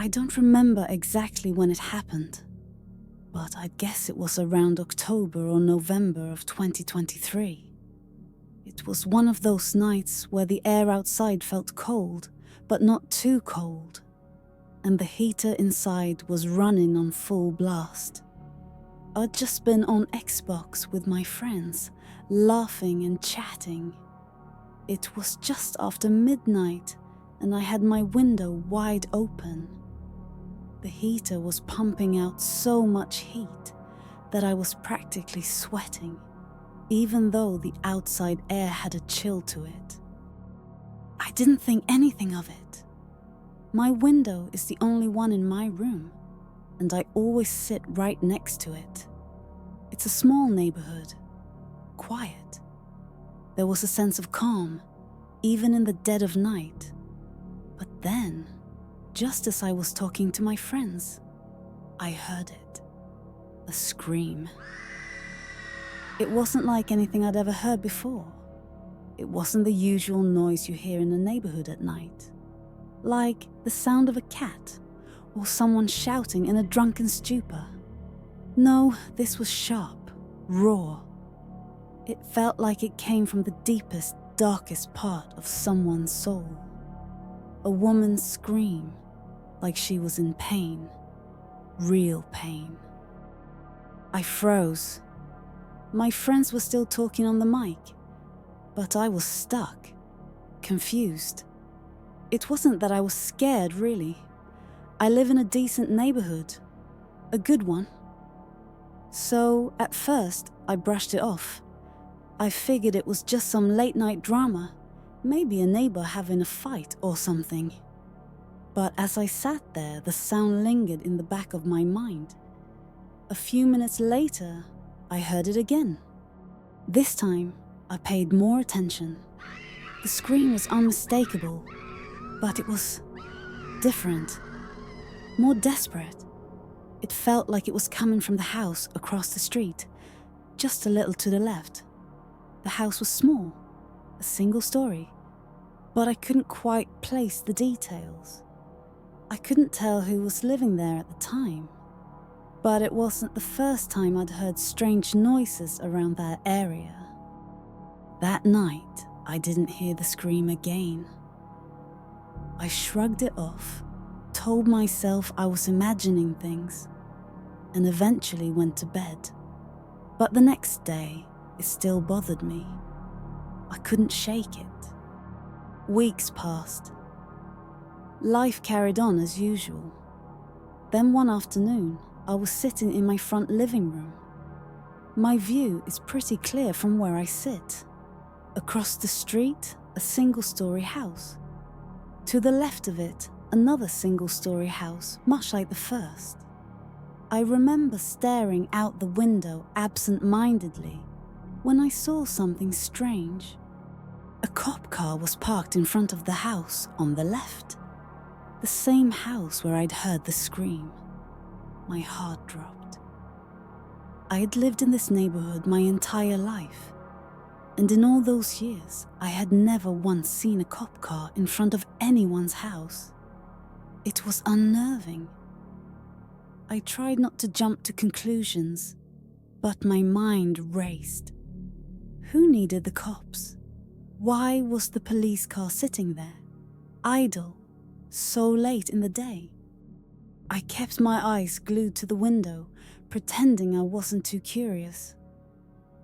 I don't remember exactly when it happened, but I'd guess it was around October or November of 2023. It was one of those nights where the air outside felt cold, but not too cold, and the heater inside was running on full blast. I'd just been on Xbox with my friends, laughing and chatting. It was just after midnight, and I had my window wide open. The heater was pumping out so much heat that I was practically sweating, even though the outside air had a chill to it. I didn't think anything of it. My window is the only one in my room, and I always sit right next to it. It's a small neighborhood, quiet. There was a sense of calm, even in the dead of night. But then, just as I was talking to my friends, I heard it. A scream. It wasn't like anything I'd ever heard before. It wasn't the usual noise you hear in a neighborhood at night, like the sound of a cat or someone shouting in a drunken stupor. No, this was sharp, raw. It felt like it came from the deepest, darkest part of someone's soul. A woman's scream, like she was in pain, real pain. I froze. My friends were still talking on the mic, but I was stuck, confused. It wasn't that I was scared, really. I live in a decent neighborhood, a good one. So, at first, I brushed it off. I figured it was just some late-night drama, maybe a neighbor having a fight or something. But as I sat there, the sound lingered in the back of my mind. A few minutes later, I heard it again. This time, I paid more attention. The scream was unmistakable, but it was different, more desperate. It felt like it was coming from the house across the street, just a little to the left. The house was small, a single story, but I couldn't quite place the details. I couldn't tell who was living there at the time, but it wasn't the first time I'd heard strange noises around that area. That night, I didn't hear the scream again. I shrugged it off, told myself I was imagining things, and eventually went to bed. But the next day, it still bothered me. I couldn't shake it. Weeks passed. Life carried on as usual. Then one afternoon, I was sitting in my front living room. My view is pretty clear from where I sit. Across the street, a single-story house. To the left of it, another single-story house, much like the first. I remember staring out the window absent-mindedly when I saw something strange. A cop car was parked in front of the house on the left. The same house where I'd heard the scream. My heart dropped. I had lived in this neighborhood my entire life, and in all those years, I had never once seen a cop car in front of anyone's house. It was unnerving. I tried not to jump to conclusions, but my mind raced. Who needed the cops? Why was the police car sitting there, idle, so late in the day? I kept my eyes glued to the window, pretending I wasn't too curious.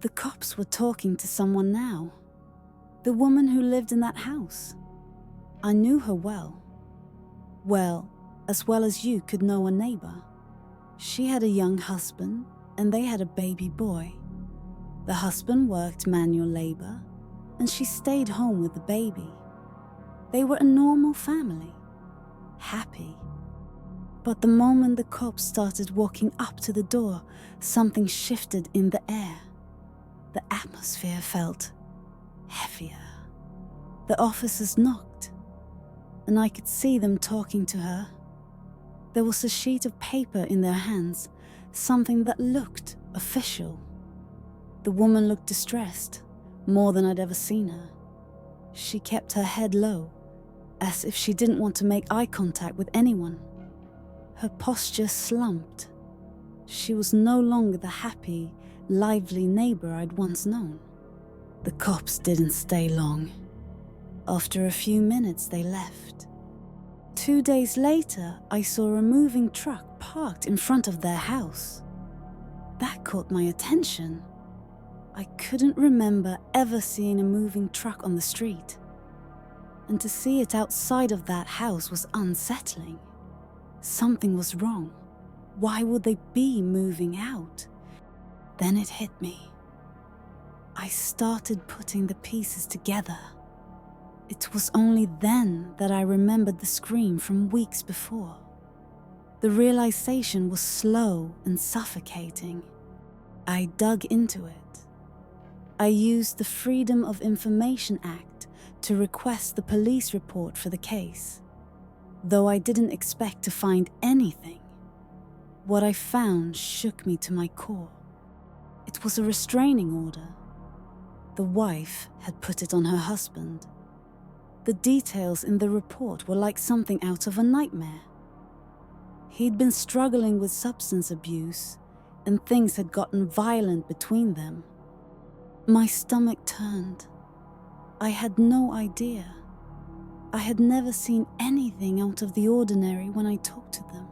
The cops were talking to someone now. The woman who lived in that house. I knew her well. Well, as well as you could know a neighbor. She had a young husband, and they had a baby boy. The husband worked manual labor, and she stayed home with the baby. They were a normal family, happy. But the moment the cops started walking up to the door, something shifted in the air. The atmosphere felt heavier. The officers knocked, and I could see them talking to her. There was a sheet of paper in their hands, something that looked official. The woman looked distressed, more than I'd ever seen her. She kept her head low, as if she didn't want to make eye contact with anyone. Her posture slumped. She was no longer the happy, lively neighbor I'd once known. The cops didn't stay long. After a few minutes, they left. 2 days later, I saw a moving truck parked in front of their house. That caught my attention. I couldn't remember ever seeing a moving truck on the street. And to see it outside of that house was unsettling. Something was wrong. Why would they be moving out? Then it hit me. I started putting the pieces together. It was only then that I remembered the scream from weeks before. The realization was slow and suffocating. I dug into it. I used the Freedom of Information Act to request the police report for the case, though I didn't expect to find anything. What I found shook me to my core. It was a restraining order. The wife had put it on her husband. The details in the report were like something out of a nightmare. He'd been struggling with substance abuse, and things had gotten violent between them. My stomach turned. I had no idea. I had never seen anything out of the ordinary when I talked to them.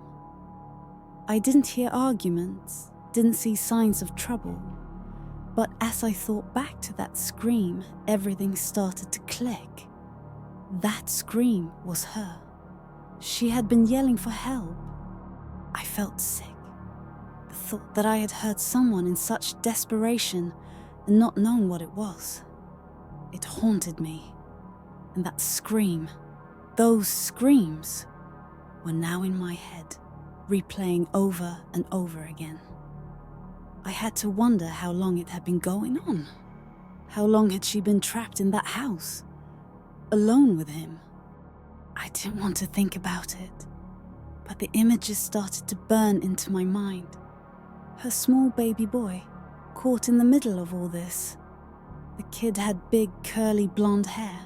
I didn't hear arguments, didn't see signs of trouble, but as I thought back to that scream, everything started to click. That scream was her. She had been yelling for help. I felt sick. The thought that I had hurt someone in such desperation and not known what it was. It haunted me. And that scream, those screams, were now in my head, replaying over and over again. I had to wonder how long it had been going on. How long had she been trapped in that house, alone with him? I didn't want to think about it, but the images started to burn into my mind. Her small baby boy, caught in the middle of all this. The kid had big, curly blonde hair,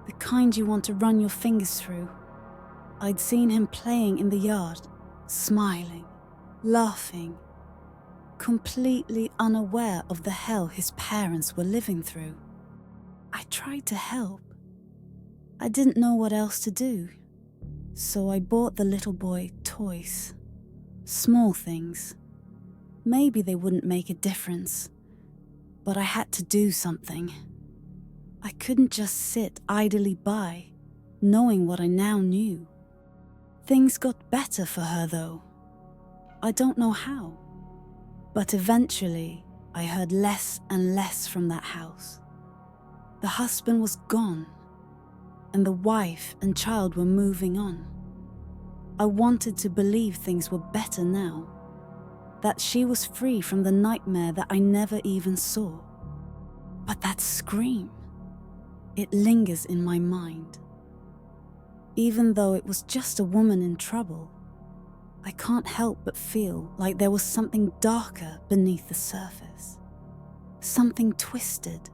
the kind you want to run your fingers through. I'd seen him playing in the yard, smiling, laughing, completely unaware of the hell his parents were living through. I tried to help. I didn't know what else to do, so I bought the little boy toys. Small things. Maybe they wouldn't make a difference, but I had to do something. I couldn't just sit idly by, knowing what I now knew. Things got better for her, though. I don't know how, but eventually I heard less and less from that house. The husband was gone, and the wife and child were moving on. I wanted to believe things were better now, that she was free from the nightmare that I never even saw. But that scream, it lingers in my mind. Even though it was just a woman in trouble, I can't help but feel like there was something darker beneath the surface. Something twisted.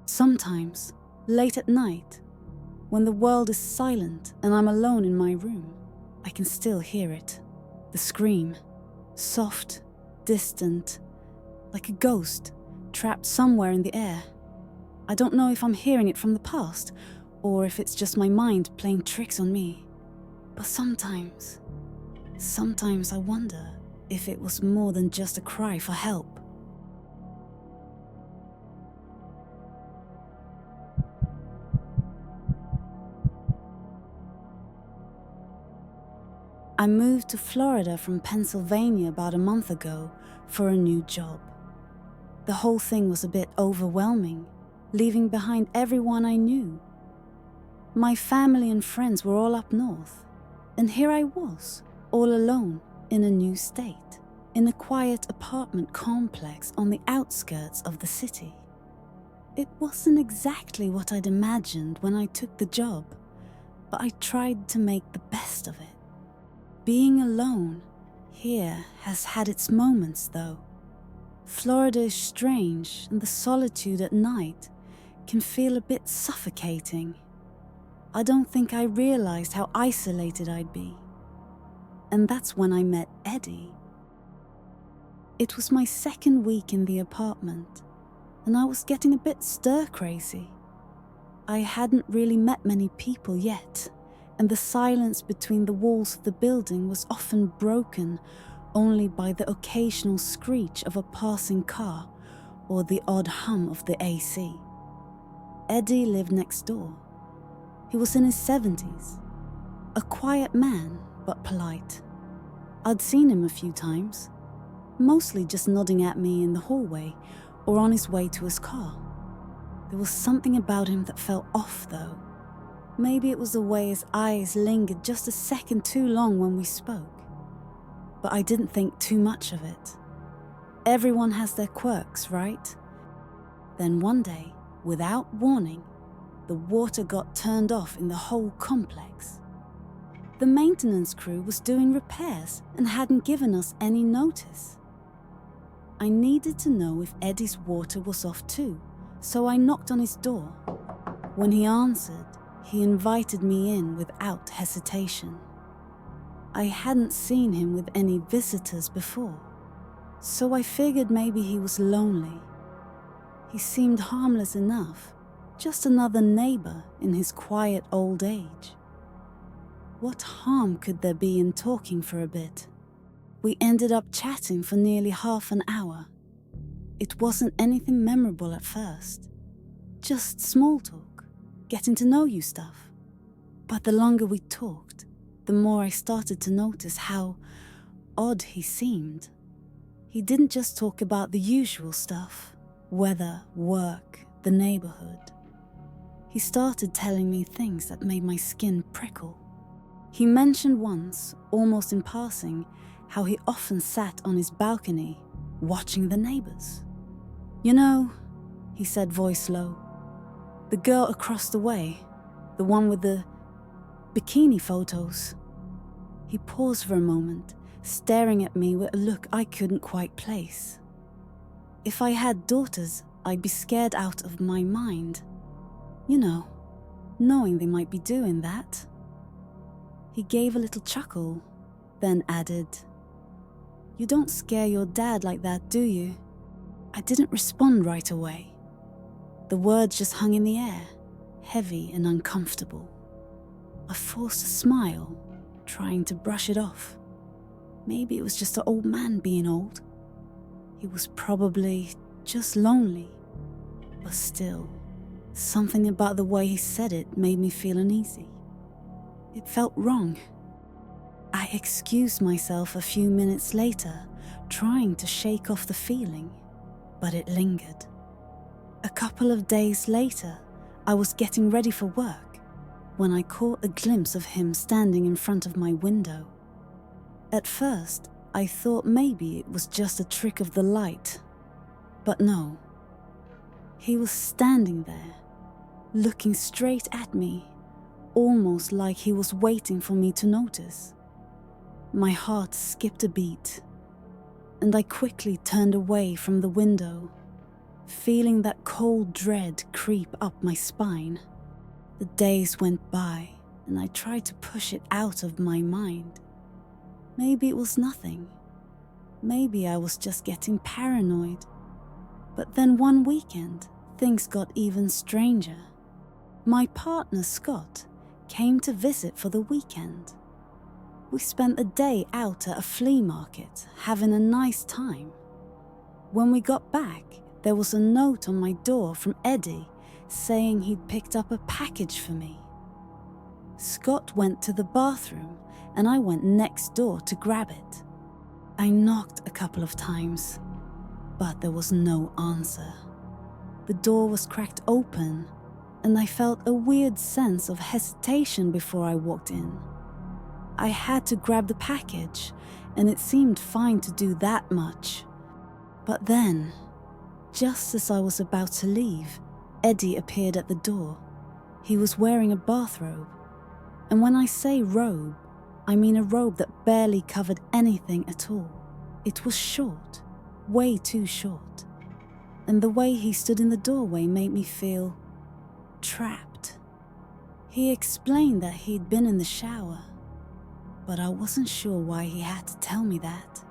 Sometimes, late at night, when the world is silent and I'm alone in my room, I can still hear it. The scream. Soft, distant, like a ghost trapped somewhere in the air. I don't know if I'm hearing it from the past or if it's just my mind playing tricks on me. But sometimes I wonder if it was more than just a cry for help. I moved to Florida from Pennsylvania about a month ago for a new job. The whole thing was a bit overwhelming, leaving behind everyone I knew. My family and friends were all up north, and here I was, all alone in a new state, in a quiet apartment complex on the outskirts of the city. It wasn't exactly what I'd imagined when I took the job, but I tried to make the best of it. Being alone here has had its moments, though. Florida is strange, and the solitude at night can feel a bit suffocating. I don't think I realized how isolated I'd be. and that's when I met Eddie. It was my second week in the apartment, and I was getting a bit stir-crazy. I hadn't really met many people yet, and the silence between the walls of the building was often broken only by the occasional screech of a passing car or the odd hum of the AC. Eddie lived next door. He was in his 70s, a quiet man but polite. I'd seen him a few times, mostly just nodding at me in the hallway or on his way to his car. There was something about him that felt off though. Maybe it was the way his eyes lingered just a second too long when we spoke. But I didn't think too much of it. Everyone has their quirks, right? Then one day, without warning, the water got turned off in the whole complex. The maintenance crew was doing repairs and hadn't given us any notice. I needed to know if Eddie's water was off too, so I knocked on his door. When he answered, he invited me in without hesitation. I hadn't seen him with any visitors before, so I figured maybe he was lonely. He seemed harmless enough, just another neighbor in his quiet old age. What harm could there be in talking for a bit? We ended up chatting for nearly half an hour. It wasn't anything memorable at first, just small talk, getting to know you stuff. But the longer we talked, the more I started to notice how odd he seemed. He didn't just talk about the usual stuff, weather, work, the neighborhood. He started telling me things that made my skin prickle. He mentioned once, almost in passing, how he often sat on his balcony, watching the neighbors. You know, he said, voice low, the girl across the way, the one with the bikini photos. He paused for a moment, staring at me with a look I couldn't quite place. If I had daughters, I'd be scared out of my mind. You know, knowing they might be doing that. He gave a little chuckle, then added, "You don't scare your dad like that, do you?" I didn't respond right away. The words just hung in the air, heavy and uncomfortable. I forced a smile, trying to brush it off. Maybe it was just an old man being old. He was probably just lonely, but still, something about the way he said it made me feel uneasy. It felt wrong. I excused myself a few minutes later, trying to shake off the feeling, but it lingered. A couple of days later, I was getting ready for work when I caught a glimpse of him standing in front of my window. At first, I thought maybe it was just a trick of the light, but no. He was standing there, looking straight at me, almost like he was waiting for me to notice. My heart skipped a beat, and I quickly turned away from the window, feeling that cold dread creep up my spine. The days went by, and I tried to push it out of my mind. Maybe it was nothing. Maybe I was just getting paranoid. But then one weekend, things got even stranger. My partner, Scott, came to visit for the weekend. We spent the day out at a flea market, having a nice time. When we got back, there was a note on my door from Eddie saying he'd picked up a package for me. Scott went to the bathroom and I went next door to grab it. I knocked a couple of times, but there was no answer. The door was cracked open and I felt a weird sense of hesitation before I walked in. I had to grab the package, and it seemed fine to do that much. But then, just as I was about to leave, Eddie appeared at the door. He was wearing a bathrobe. And when I say robe, I mean a robe that barely covered anything at all. It was short, way too short. And the way he stood in the doorway made me feel trapped. He explained that he'd been in the shower, but I wasn't sure why he had to tell me that.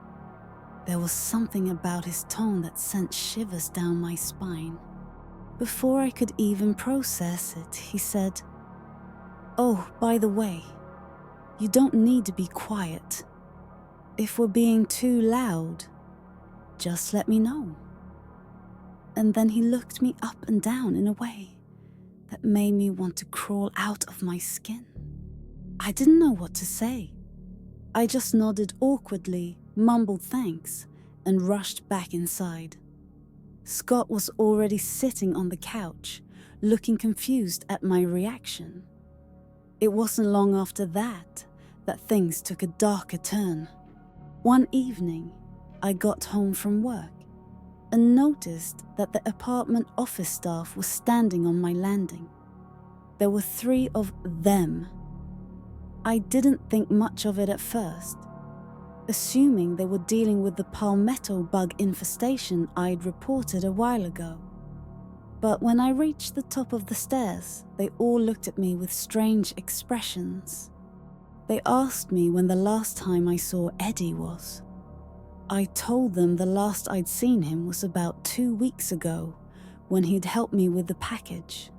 There was something about his tone that sent shivers down my spine. Before I could even process it, he said, "Oh, by the way, you don't need to be quiet. If we're being too loud, just let me know." And then he looked me up and down in a way that made me want to crawl out of my skin. I didn't know what to say. I just nodded awkwardly, mumbled thanks, and rushed back inside. Scott was already sitting on the couch, looking confused at my reaction. It wasn't long after that things took a darker turn. One evening, I got home from work and noticed that the apartment office staff was standing on my landing. There were 3 of them. I didn't think much of it at first, assuming they were dealing with the palmetto bug infestation I'd reported a while ago. But when I reached the top of the stairs, they all looked at me with strange expressions. They asked me when the last time I saw Eddie was. I told them the last I'd seen him was about 2 weeks ago, when he'd helped me with the package.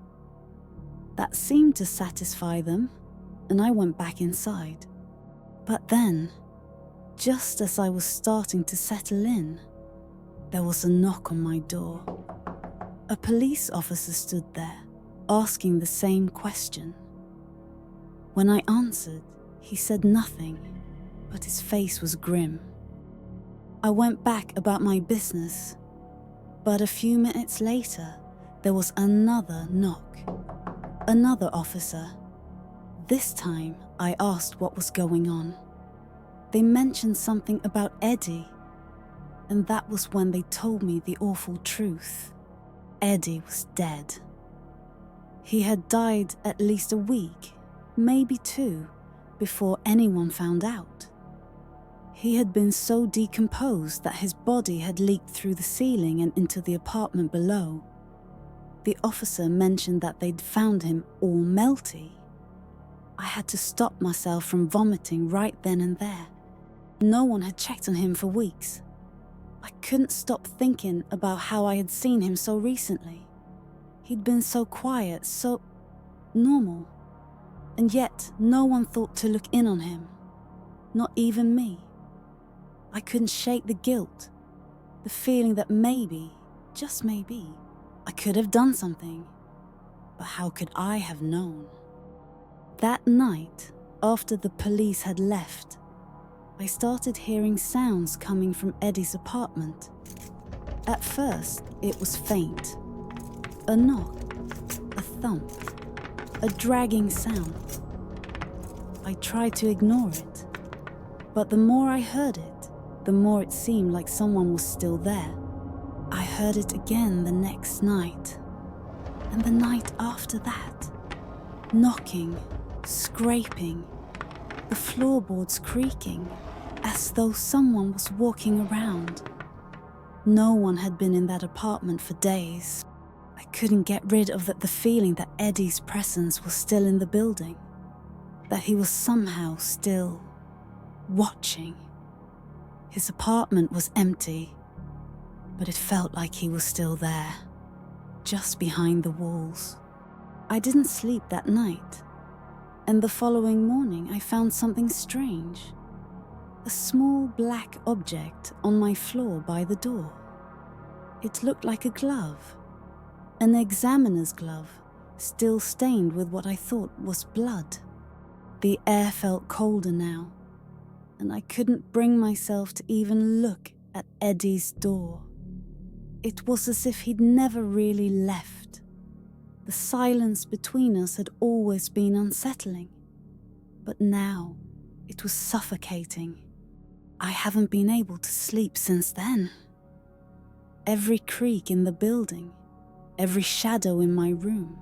That seemed to satisfy them, and I went back inside. But then, just as I was starting to settle in, there was a knock on my door. A police officer stood there, asking the same question. When I answered, he said nothing, but his face was grim. I went back about my business, but a few minutes later, there was another knock. Another officer. This time, I asked what was going on. They mentioned something about Eddie, and that was when they told me the awful truth. Eddie was dead. He had died at least a week, maybe 2, before anyone found out. He had been so decomposed that his body had leaked through the ceiling and into the apartment below. The officer mentioned that they'd found him all melty. I had to stop myself from vomiting right then and there. No one had checked on him for weeks. I couldn't stop thinking about how I had seen him so recently. He'd been so quiet, so normal. And yet, no one thought to look in on him. Not even me. I couldn't shake the guilt, the feeling that maybe, just maybe, I could have done something. But how could I have known? That night, after the police had left, I started hearing sounds coming from Eddie's apartment. At first, it was faint. A knock, a thump, a dragging sound. I tried to ignore it, but the more I heard it, the more it seemed like someone was still there. I heard it again the next night, and the night after that. Knocking, scraping, the floorboards creaking, as though someone was walking around. No one had been in that apartment for days. I couldn't get rid of the feeling that Eddie's presence was still in the building, that he was somehow still watching. His apartment was empty, but it felt like he was still there, just behind the walls. I didn't sleep that night, and the following morning I found something strange. A small black object on my floor by the door. It looked like a glove, an examiner's glove, still stained with what I thought was blood. The air felt colder now, and I couldn't bring myself to even look at Eddie's door. It was as if he'd never really left. The silence between us had always been unsettling, but now it was suffocating. I haven't been able to sleep since then. Every creak in the building, every shadow in my room,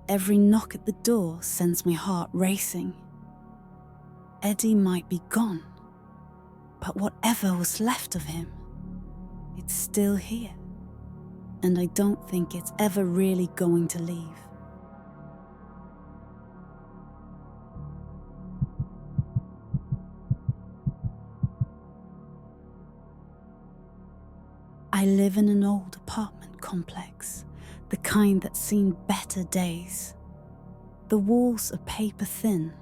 every knock at the door sends my heart racing. Eddie might be gone, but whatever was left of him, it's still here, and I don't think it's ever really going to leave. I live in an old apartment complex, the kind that's seen better days. The walls are paper thin,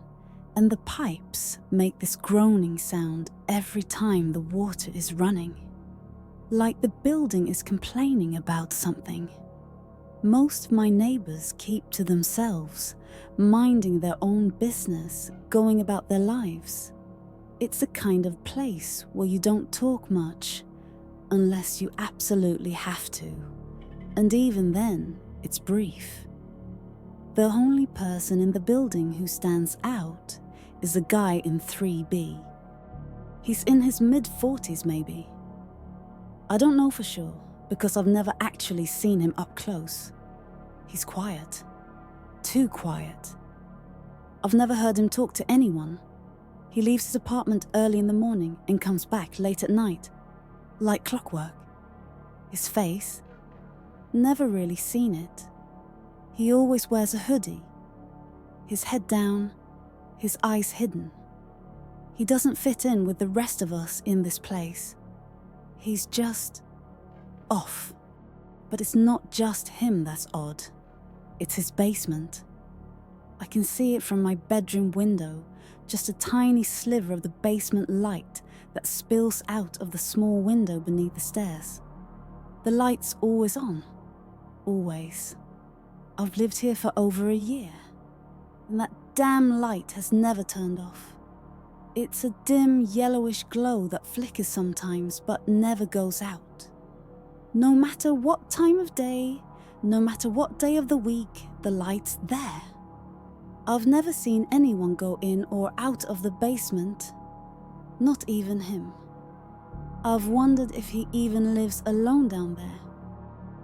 and the pipes make this groaning sound every time the water is running. Like the building is complaining about something. Most of my neighbors keep to themselves, minding their own business, going about their lives. It's a kind of place where you don't talk much, unless you absolutely have to. And even then, it's brief. The only person in the building who stands out is a guy in 3B. He's in his mid-40s maybe. I don't know for sure, because I've never actually seen him up close. He's quiet. Too quiet. I've never heard him talk to anyone. He leaves his apartment early in the morning and comes back late at night, like clockwork. His face? Never really seen it. He always wears a hoodie. His head down, his eyes hidden. He doesn't fit in with the rest of us in this place. He's just off. But it's not just him that's odd. It's his basement. I can see it from my bedroom window, just a tiny sliver of the basement light that spills out of the small window beneath the stairs. The light's always on. Always. I've lived here for over a year, and that damn light has never turned off. It's a dim yellowish glow that flickers sometimes but never goes out. No matter what time of day, no matter what day of the week, the light's there. I've never seen anyone go in or out of the basement, not even him. I've wondered if he even lives alone down there.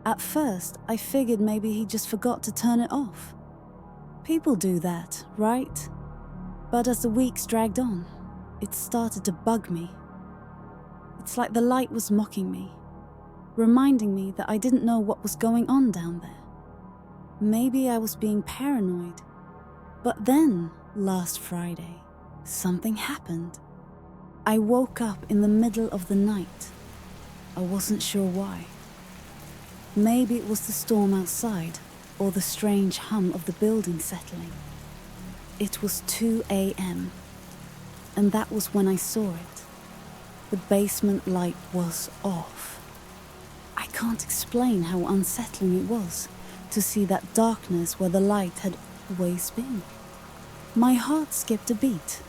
At first, I figured maybe he just forgot to turn it off. People do that, right? But as the weeks dragged on, it started to bug me. It's like the light was mocking me, reminding me that I didn't know what was going on down there. Maybe I was being paranoid. But then, last Friday, something happened. I woke up in the middle of the night. I wasn't sure why. Maybe it was the storm outside, or the strange hum of the building settling. It was 2 a.m., and that was when I saw it. The basement light was off. I can't explain how unsettling it was to see that darkness where the light had always been. My heart skipped a beat.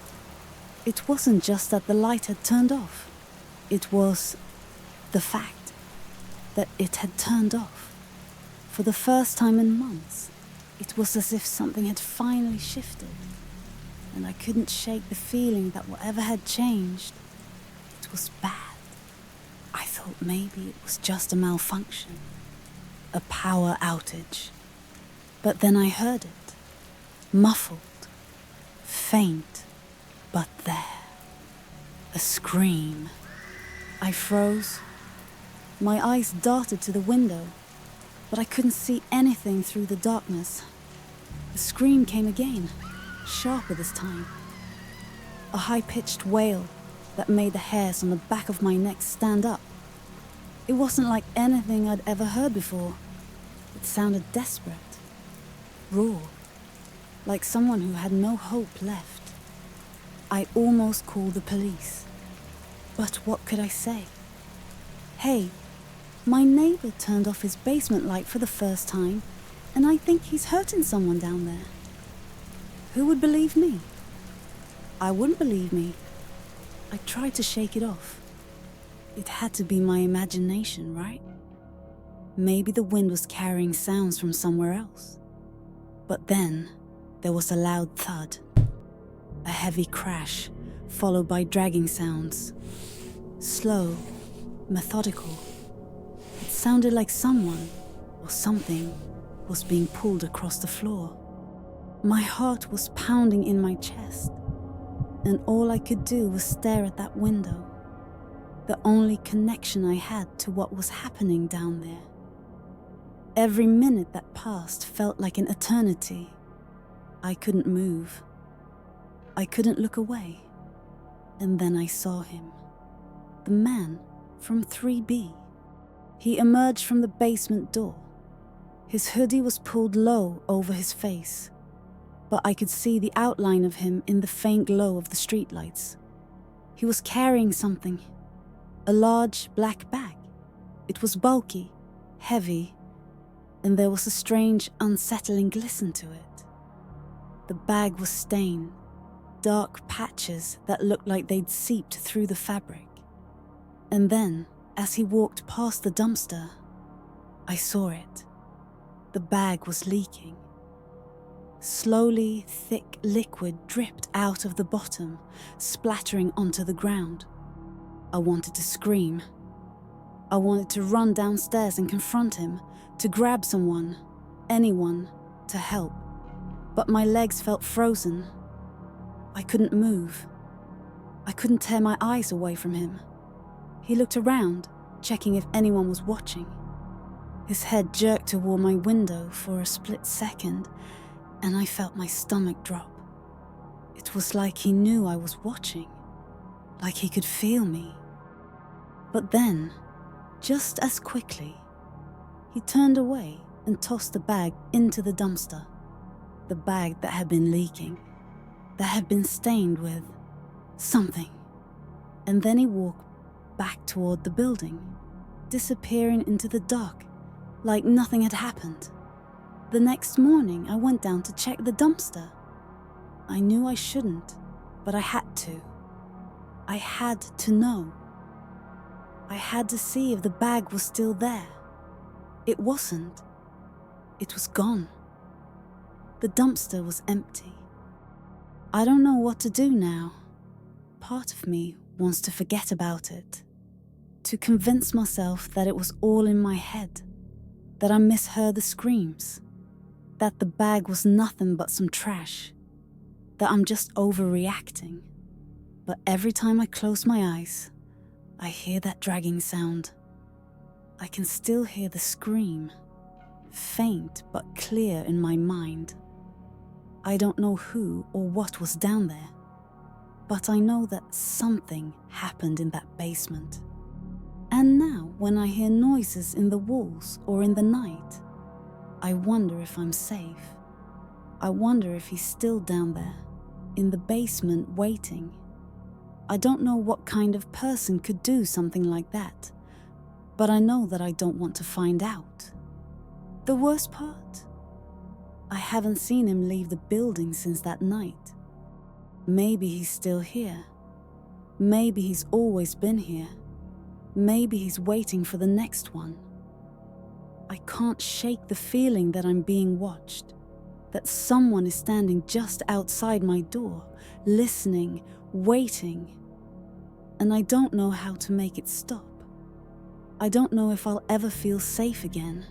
It wasn't just that the light had turned off. It was the fact that it had turned off. For the first time in months, it was as if something had finally shifted, and I couldn't shake the feeling that whatever had changed, it was bad. I thought maybe it was just a malfunction, a power outage. But then I heard it, muffled, faint, but there. A scream. I froze. My eyes darted to the window, but I couldn't see anything through the darkness. The scream came again, sharper this time. A high-pitched wail that made the hairs on the back of my neck stand up. It wasn't like anything I'd ever heard before. It sounded desperate, raw, like someone who had no hope left. I almost called the police. But what could I say? Hey, my neighbor turned off his basement light for the first time, and I think he's hurting someone down there. Who would believe me? I wouldn't believe me. I tried to shake it off. It had to be my imagination, right? Maybe the wind was carrying sounds from somewhere else. But then, there was a loud thud. A heavy crash, followed by dragging sounds. Slow, methodical. It sounded like someone, or something, was being pulled across the floor. My heart was pounding in my chest, and all I could do was stare at that window, the only connection I had to what was happening down there. Every minute that passed felt like an eternity. I couldn't move. I couldn't look away. And then I saw him. The man from 3B. He emerged from the basement door. His hoodie was pulled low over his face, but I could see the outline of him in the faint glow of the streetlights. He was carrying something, a large black bag. It was bulky, heavy, and there was a strange, unsettling glisten to it. The bag was stained, dark patches that looked like they'd seeped through the fabric. And then, as he walked past the dumpster, I saw it. The bag was leaking. Slowly, thick liquid dripped out of the bottom, splattering onto the ground. I wanted to scream. I wanted to run downstairs and confront him, to grab someone, anyone, to help. But my legs felt frozen. I couldn't move. I couldn't tear my eyes away from him. He looked around, checking if anyone was watching. His head jerked toward my window for a split second, and I felt my stomach drop. It was like he knew I was watching, like he could feel me. But then, just as quickly, he turned away and tossed the bag into the dumpster. The bag that had been leaking, that had been stained with something. And then he walked back toward the building, disappearing into the dark, like nothing had happened. The next morning, I went down to check the dumpster. I knew I shouldn't, but I had to. I had to know. I had to see if the bag was still there. It wasn't. It was gone. The dumpster was empty. I don't know what to do now. Part of me wants to forget about it, to convince myself that it was all in my head, that I misheard the screams, that the bag was nothing but some trash, that I'm just overreacting. But every time I close my eyes, I hear that dragging sound. I can still hear the scream, faint but clear in my mind. I don't know who or what was down there, but I know that something happened in that basement. And now, when I hear noises in the walls or in the night, I wonder if I'm safe. I wonder if he's still down there, in the basement waiting. I don't know what kind of person could do something like that, but I know that I don't want to find out. The worst part? I haven't seen him leave the building since that night. Maybe he's still here. Maybe he's always been here. Maybe he's waiting for the next one. I can't shake the feeling that I'm being watched, that someone is standing just outside my door, listening, waiting. And I don't know how to make it stop. I don't know if I'll ever feel safe again.